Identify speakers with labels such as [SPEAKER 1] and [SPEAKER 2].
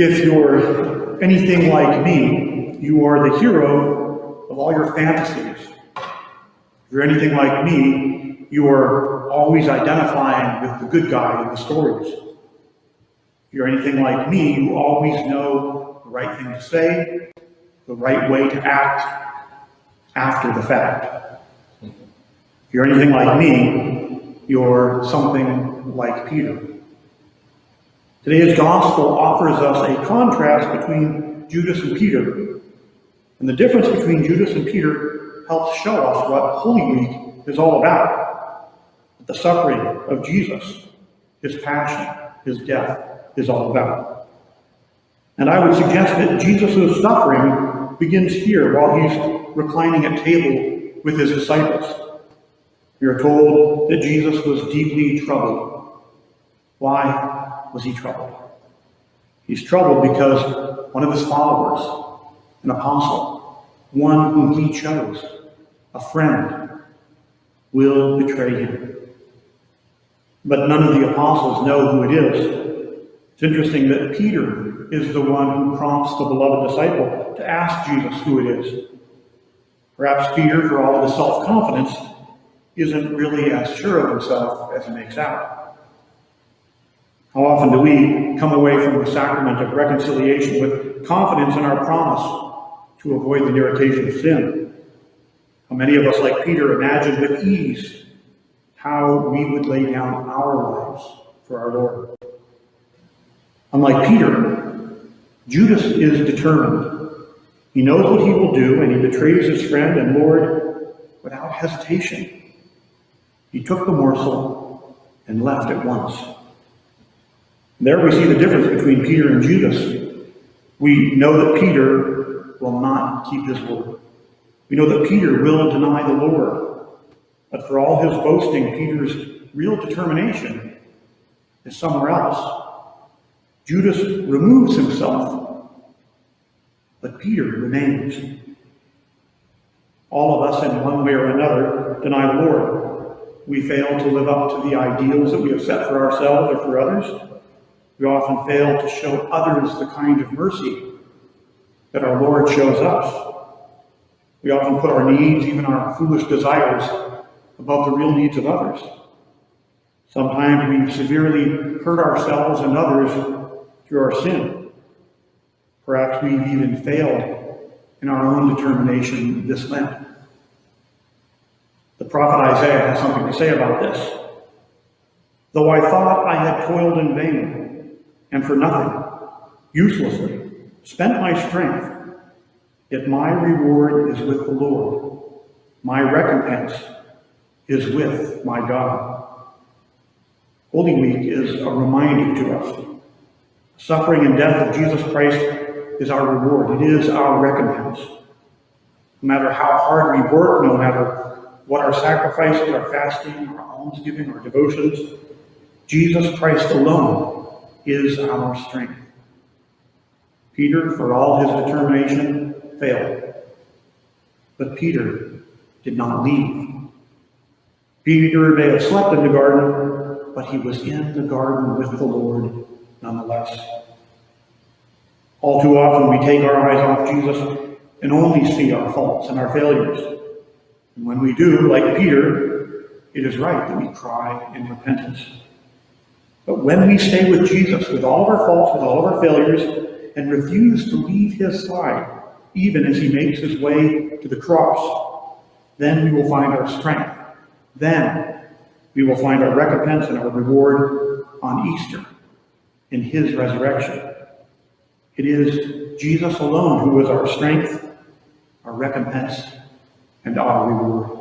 [SPEAKER 1] If you're anything like me, you are the hero of all your fantasies. If you're anything like me, you are always identifying with the good guy in the stories. If you're anything like me, you always know the right thing to say, the right way to act after the fact. If you're anything like me, you're something like Peter. Today's gospel offers us a contrast between Judas and Peter. And the difference between Judas and Peter helps show us what Holy Week is all about. The suffering of Jesus, his passion, his death is all about. And I would suggest that Jesus' suffering begins here while he's reclining at table with his disciples. We are told that Jesus was deeply troubled. Why was he troubled? He's troubled because one of his followers, an apostle, one whom he chose, a friend, will betray him. But none of the apostles know who it is. It's interesting that Peter is the one who prompts the beloved disciple to ask Jesus who it is. Perhaps Peter, for all of his self-confidence, isn't really as sure of himself as he makes out. How often do we come away from the sacrament of reconciliation with confidence in our promise to avoid the irritation of sin? How many of us, like Peter, imagine with ease how we would lay down our lives for our Lord? Unlike Peter, Judas is determined. He knows what he will do, and he betrays his friend and Lord without hesitation. He took the morsel and left at once. There we see the difference between Peter and Judas. We know that Peter will not keep his word. We know that Peter will deny the Lord. But for all his boasting, Peter's real determination is somewhere else. Judas removes himself, but Peter remains. All of us, in one way or another, deny the Lord. We fail to live up to the ideals that we have set for ourselves or for others. We often fail to show others the kind of mercy that our Lord shows us. We often put our needs, even our foolish desires, above the real needs of others. Sometimes we severely hurt ourselves and others through our sin. Perhaps we've even failed in our own determination this Lent. The prophet Isaiah has something to say about this. Though I thought I had toiled in vain, and for nothing, uselessly, spent my strength, yet my reward is with the Lord. My recompense is with my God. Holy Week is a reminder to us. The suffering and death of Jesus Christ is our reward. It is our recompense. No matter how hard we work, no matter what our sacrifices, our fasting, our almsgiving, our devotions, Jesus Christ alone is our strength. Peter, for all his determination, failed. But Peter did not leave. Peter may have slept in the garden, but he was in the garden with the Lord nonetheless. All too often we take our eyes off Jesus and only see our faults and our failures. And when we do, like Peter, it is right that we cry in repentance. But when we stay with Jesus with all of our faults, with all of our failures, and refuse to leave his side, even as he makes his way to the cross, then we will find our strength. Then we will find our recompense and our reward on Easter, in his resurrection. It is Jesus alone who is our strength, our recompense, and our reward.